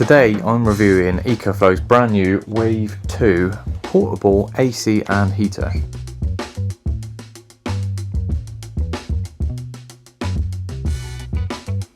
Today I'm reviewing EcoFlow's brand new Wave 2 portable AC and heater.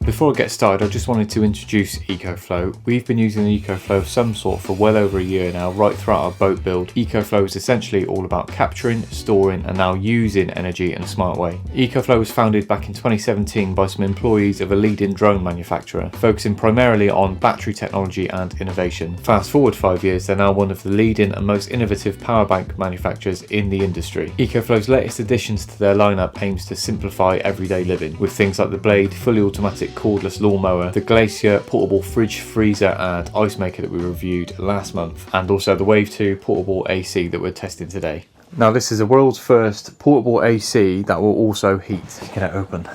Before I get started, I just wanted to introduce EcoFlow. We've been using EcoFlow of some sort for well over a year now, right throughout our boat build. EcoFlow is essentially all about capturing, storing and now using energy in a smart way. EcoFlow was founded back in 2017 by some employees of a leading drone manufacturer, focusing primarily on battery technology and innovation. Fast forward 5 years, they're now one of the leading and most innovative power bank manufacturers in the industry. EcoFlow's latest additions to their lineup aims to simplify everyday living, with things like the Blade fully automatic cordless lawnmower, the Glacier portable fridge, freezer and ice maker that we reviewed last month, and also the Wave 2 portable AC that we're testing today. Now this is the world's first portable AC that will also heat. Let's get it open.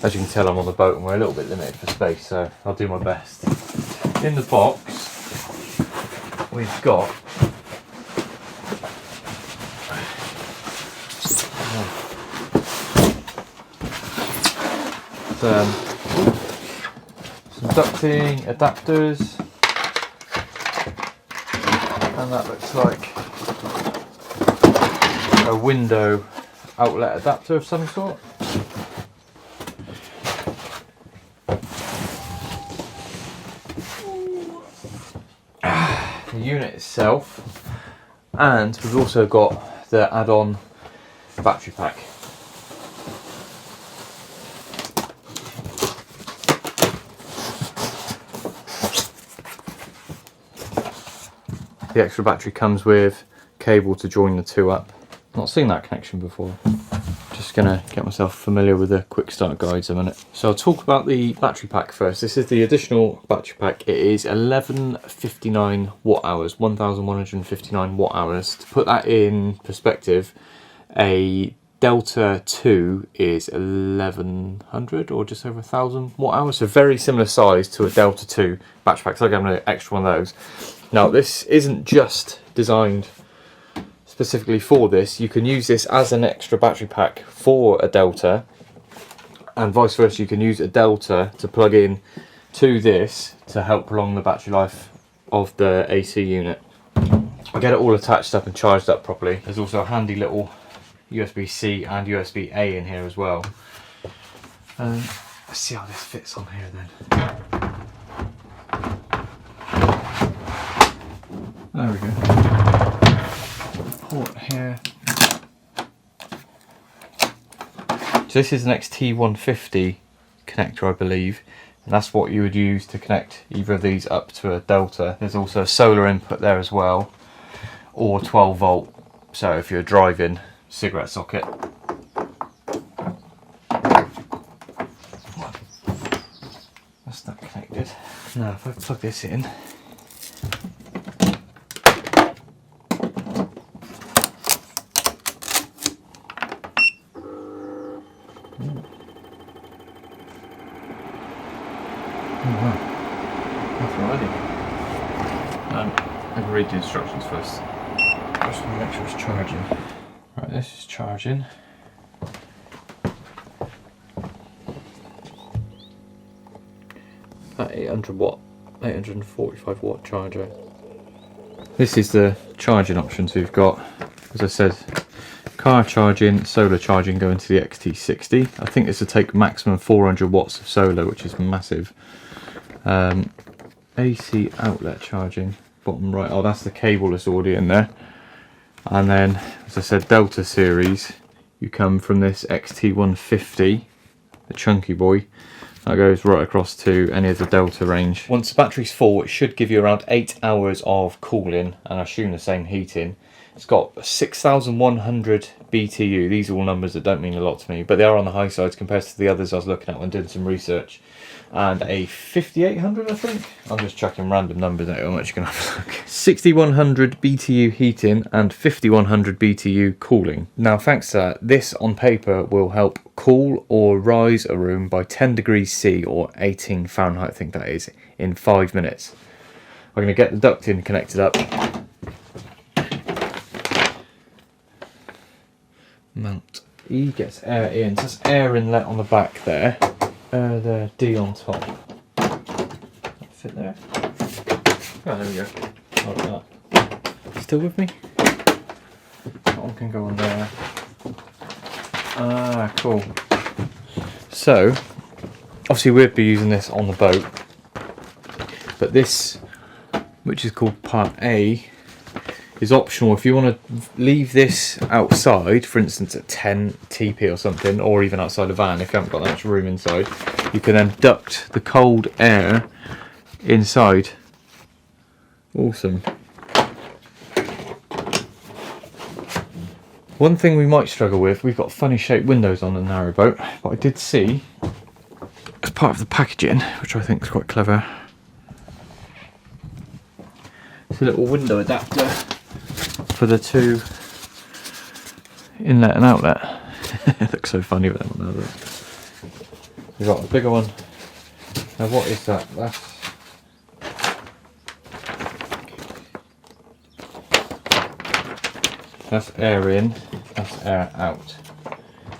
As you can tell, I'm on the boat and we're a little bit limited for space, so I'll do my best. In the box we've got some ducting adapters, and that looks like a window outlet adapter of some sort. The unit itself, and we've also got the add-on battery pack. The extra battery comes with cable to join the two up. Not seen that connection before. Just gonna get myself familiar with the quick start guides a minute. So I'll talk about the battery pack first. This is the additional battery pack. It is 1159 watt hours, 1159 watt hours. To put that in perspective, a Delta 2 is 1100 or just over 1000 watt hours. So very similar size to a Delta 2 battery pack. So I'm having an extra one of those. Now this isn't just designed specifically for this. You can use this as an extra battery pack for a Delta, and vice versa. You can use a Delta to plug in to this to help prolong the battery life of the AC unit. I'll get it all attached up and charged up properly. There's also a handy little USB-C and USB-A in here as well. Let's see how this fits on here then. There we go. Port here. So this is an XT150 connector, I believe, and that's what you would use to connect either of these up to a Delta. There's also a solar input there as well, or 12 volt. So if you're driving, cigarette socket. That's not connected. Now if I plug this in. I can read the instructions first. Just want to make sure it's charging. Right, this is charging. That 800 watt, 845 watt charger. This is the charging options we've got. As I said, car charging, solar charging going to the XT60. I think this will take maximum 400 watts of solar, which is massive. AC outlet charging, bottom right. Oh, that's the cable that's already in there. And then, as I said, Delta series, you come from this XT150, the chunky boy. That goes right across to any of the Delta range. Once the battery's full, it should give you around 8 hours of cooling, and I assume the same heating. It's got 6,100 BTU. These are all numbers that don't mean a lot to me, but they are on the high side compared to the others I was looking at when doing some research. And a 5,800, I think. I'm just chucking random numbers at it. I'm actually going to have a look. 6,100 BTU heating and 5,100 BTU cooling. Now, thanks to that, this on paper will help cool or rise a room by 10 degrees C or 18 Fahrenheit, I think that is, in 5 minutes. I'm going to get the ducting connected up. Mount E gets air in, so there's air inlet on the back there. the D on top. Fit there. Oh, there we go. Like that. Still with me? That one can go on there. Ah, cool. So, obviously we'd be using this on the boat, but this, which is called part A, is optional. If you want to leave this outside, for instance at 10 TP or something, or even outside a van if you haven't got that much room inside, you can then duct the cold air inside. Awesome. One thing we might struggle with, we've got funny shaped windows on the narrowboat, but I did see, as part of the packaging, which I think is quite clever, it's a little window adapter for the two inlet and outlet. It looks so funny with them on there. We've got a bigger one. Now what is that? That's air in, that's air out.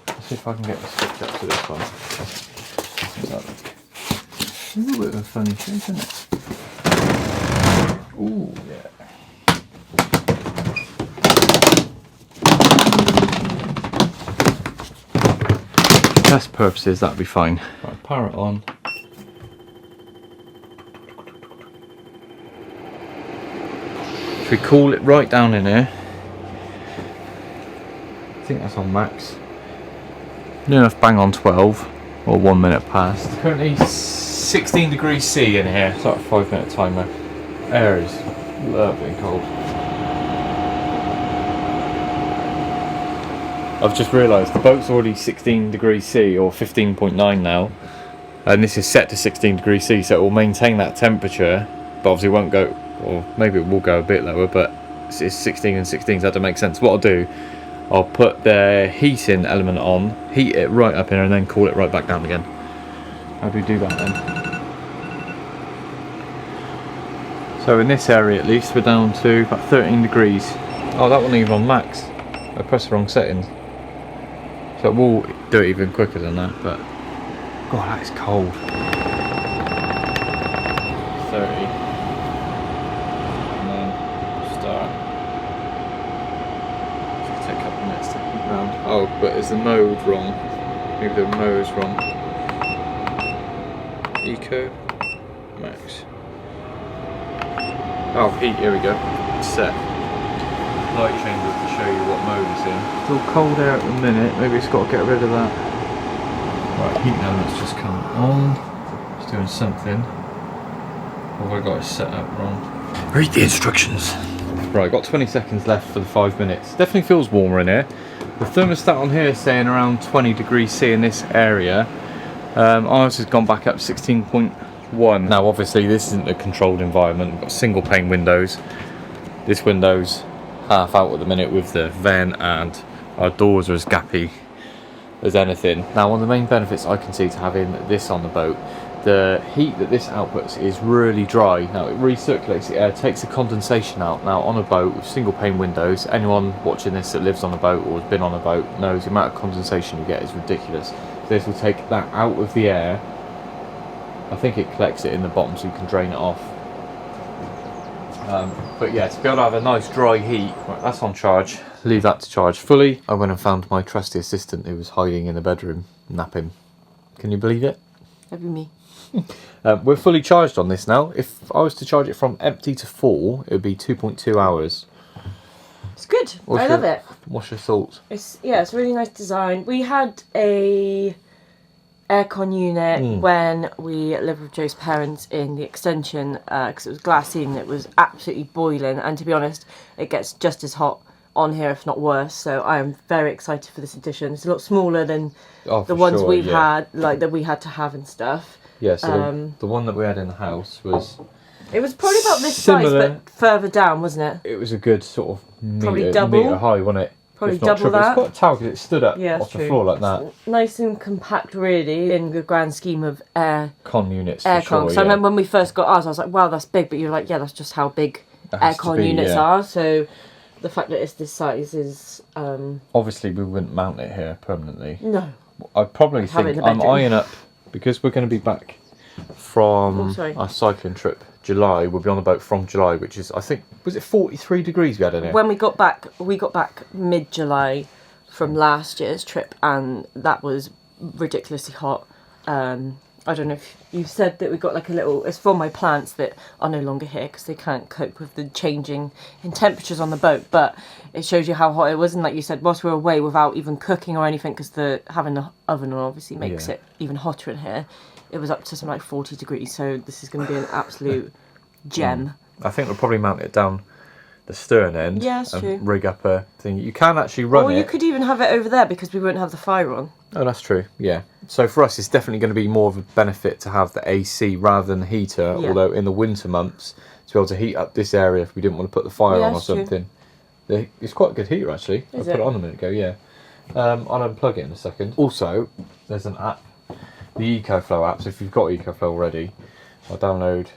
Let's see if I can get this hooked up to this one. It's a little bit of a funny shape, isn't it? Ooh, yeah. For test purposes, that'd be fine. Right, power it on. If we cool it right down in here, I think that's on max. Near enough bang on 12, or 1 minute past. Currently 16 degrees C in here. It's like a 5-minute timer. Air is lovely and cold. I've just realised the boat's already 16 degrees C, or 15.9 now, and this is set to 16 degrees C, so it will maintain that temperature, but obviously it won't go, or maybe it will go a bit lower, but it's 16 and 16, so that doesn't make sense. What I'll do, I'll put the heating element on, heat it right up in here, and then cool it right back down again. How do we do that then? So in this area at least, we're down to about 13 degrees. Oh, that wasn't even on max. I pressed the wrong settings. So we'll do it even quicker than that, but God, that is cold. 30. And then start. It's gonna take a couple of minutes to heat round. Oh, but is the mode wrong? Maybe the mode's wrong. Eco, max. Oh, heat, here we go. Set. Light changer to show you what mode it's in. Still cold air at the minute, maybe it's got to get rid of that. Right, heat element's just come on. It's doing something. Or have I got it set up wrong? Read the instructions. Right, got 20 seconds left for the 5 minutes. Definitely feels warmer in here. The thermostat on here is saying around 20 degrees C in this area. Ours has gone back up 16.1. Now obviously this isn't a controlled environment. We've got single pane windows. This window's half out at the minute with the vent, and our doors are as gappy as anything. Now one of the main benefits I can see to having this on the boat, the heat that this outputs is really dry. Now it recirculates the air, takes the condensation out. Now on a boat with single pane windows, anyone watching this that lives on a boat or has been on a boat knows the amount of condensation you get is ridiculous. This will take that out of the air. I think it collects it in the bottom so you can drain it off. But yeah, to be able to have a nice dry heat, right, that's on charge. Leave that to charge fully. I went and found my trusty assistant who was hiding in the bedroom, napping. Can you believe it? That'd be me. We're fully charged on this now. If I was to charge it from empty to full, it would be 2.2 hours. It's good. I love it. What's your thoughts? It's a really nice design. We had a aircon unit when we lived with Joe's parents in the extension because it was glassy and it was absolutely boiling, and to be honest it gets just as hot on here if not worse, so I am very excited for this edition. It's a lot smaller than the ones we've had, like that we had to have and stuff. Yeah, so the one that we had in the house was... It was probably about this similar, size but further down, wasn't it? It was a good sort of probably double metre high, wasn't it? Probably double that. It's quite tall because it stood up off the floor like that. Nice and compact, really, in the grand scheme of aircon units. Aircon. So I remember when we first got ours, I was like, "Wow, that's big," but you're like, "Yeah, that's just how big aircon units are." So the fact that it's this size is. Obviously, we wouldn't mount it here permanently. No. I probably think I'm eyeing up because we're going to be back from our cycling trip July. We'll be on the boat from July, which is, I think, was it 43 degrees we had in here? When we got back mid-July from last year's trip, and that was ridiculously hot. I don't know if you've said that we got like a little, it's for my plants that are no longer here because they can't cope with the changing in temperatures on the boat, but it shows you how hot it was. And like you said, whilst we were away without even cooking or anything, because having the oven on obviously makes it even hotter in here, it was up to something like 40 degrees, so this is going to be an absolute gem. I think we'll probably mount it down the stern end and true. rig up a thing. You can actually run it. Or you could even have it over there because we won't have the fire on. Oh, that's true, yeah. So for us, it's definitely going to be more of a benefit to have the AC rather than the heater, although in the winter months, to be able to heat up this area if we didn't want to put the fire on or something. It's quite a good heater, actually. I put it on a minute ago, yeah. I'll unplug it in a second. Also, there's an app, the EcoFlow app, so if you've got EcoFlow already, I'll download,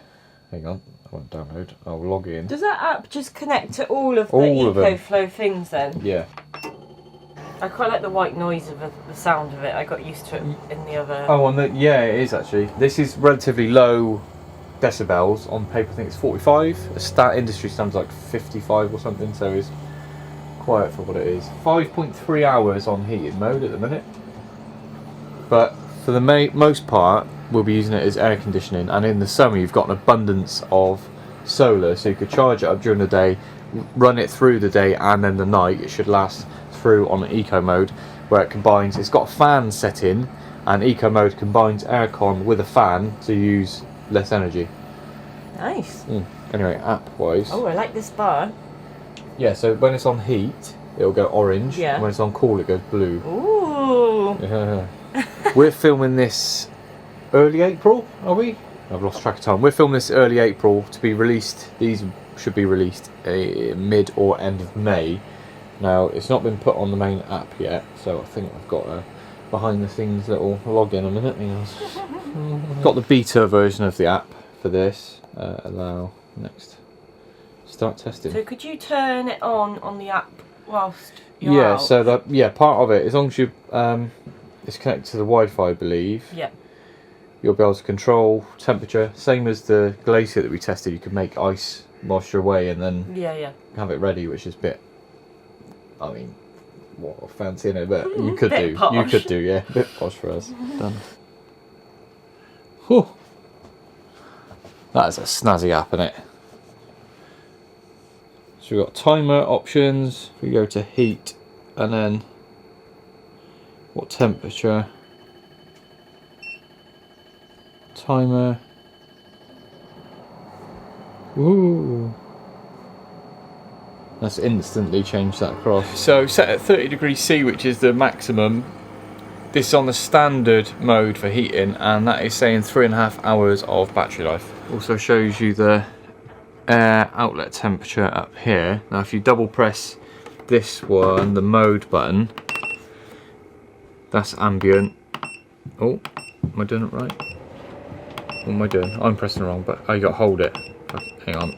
hang on. I won't download, I'll log in. Does that app just connect to all of the EcoFlow things then? Yeah. I quite like the white noise of the sound of it. I got used to it in the other... Oh, yeah, it is actually. This is relatively low decibels. On paper I think it's 45. Industry stands like 55 or something, so it's quiet for what it is. 5.3 hours on heated mode at the minute. But for the most part, we'll be using it as air conditioning, and in the summer you've got an abundance of solar, so you could charge it up during the day, run it through the day and then the night. It should last through on eco mode, where it combines, it's got a fan set in, and eco mode combines aircon with a fan to use less energy. Nice. Anyway, app wise, I like this bar. Yeah, so when it's on heat it'll go orange, and when it's on cool it goes blue. Ooh. Yeah. We're filming this early April, are we? I've lost track of time. We're filming this early April to be released. These should be released mid or end of May. Now, it's not been put on the main app yet, so I think I've got a behind the scenes little login a minute. Got the beta version of the app for this. Allow next. Start testing. So could you turn it on the app whilst you're out? So part of it, as long as you it's connected to the Wi-Fi, I believe. Yeah. You'll be able to control temperature, same as the glacier that we tested. You could make ice whilst you're away and then have it ready, which is a bit, I mean, what fancy in it, but you could do. Posh. You could do, yeah, a bit posh for us. Done. Whew. That is a snazzy app, isn't it? So we've got timer options. We go to heat, and then what temperature? Timer. Ooh. That's instantly changed that across. So set at 30 degrees C, which is the maximum. This is on the standard mode for heating, and that is saying 3.5 hours of battery life. Also shows you the air outlet temperature up here. Now if you double press this one, the mode button, that's ambient. Oh, am I doing it right? What am I doing? I'm pressing wrong, but you got to hold it. Hang on.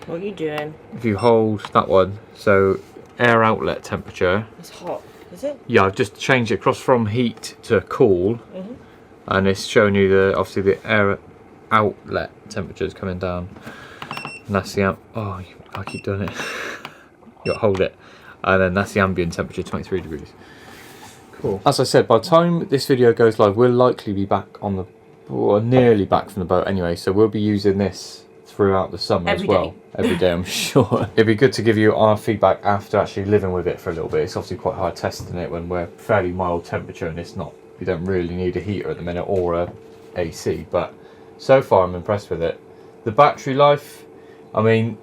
What are you doing? If you hold that one, so air outlet temperature. It's hot, is it? Yeah, I've just changed it across from heat to cool, and it's showing you obviously the air outlet temperature is coming down, and that's the I keep doing it. You got to hold it, and then that's the ambient temperature, 23 degrees. Cool. As I said, by the time this video goes live, we'll likely be back on the, or nearly back from the boat anyway, so we'll be using this throughout the summer as well. Every day, I'm sure. It'd be good to give you our feedback after actually living with it for a little bit. It's obviously quite hard testing it when we're fairly mild temperature, and it's not, you don't really need a heater at the minute or a AC, but so far I'm impressed with it. The battery life, I mean,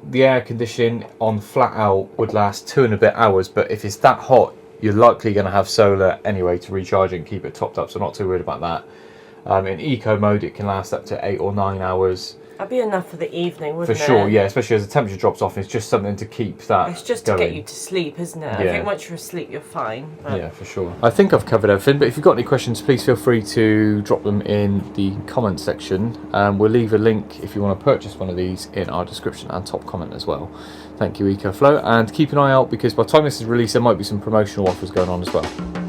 the air conditioning on flat out would last 2 and a bit hours, but if it's that hot, you're likely going to have solar anyway to recharge it and keep it topped up, so not too worried about that. In eco mode, it can last up to 8 or 9 hours. That'd be enough for the evening, wouldn't it? For sure, yeah, especially as the temperature drops off. It's just something to keep that It's just going. to get you to sleep, isn't it? Yeah. I think once you're asleep, you're fine. But... yeah, for sure. I think I've covered everything, but if you've got any questions, please feel free to drop them in the comment section. We'll leave a link if you want to purchase one of these in our description and top comment as well. Thank you, EcoFlow, and keep an eye out because by the time this is released, there might be some promotional offers going on as well.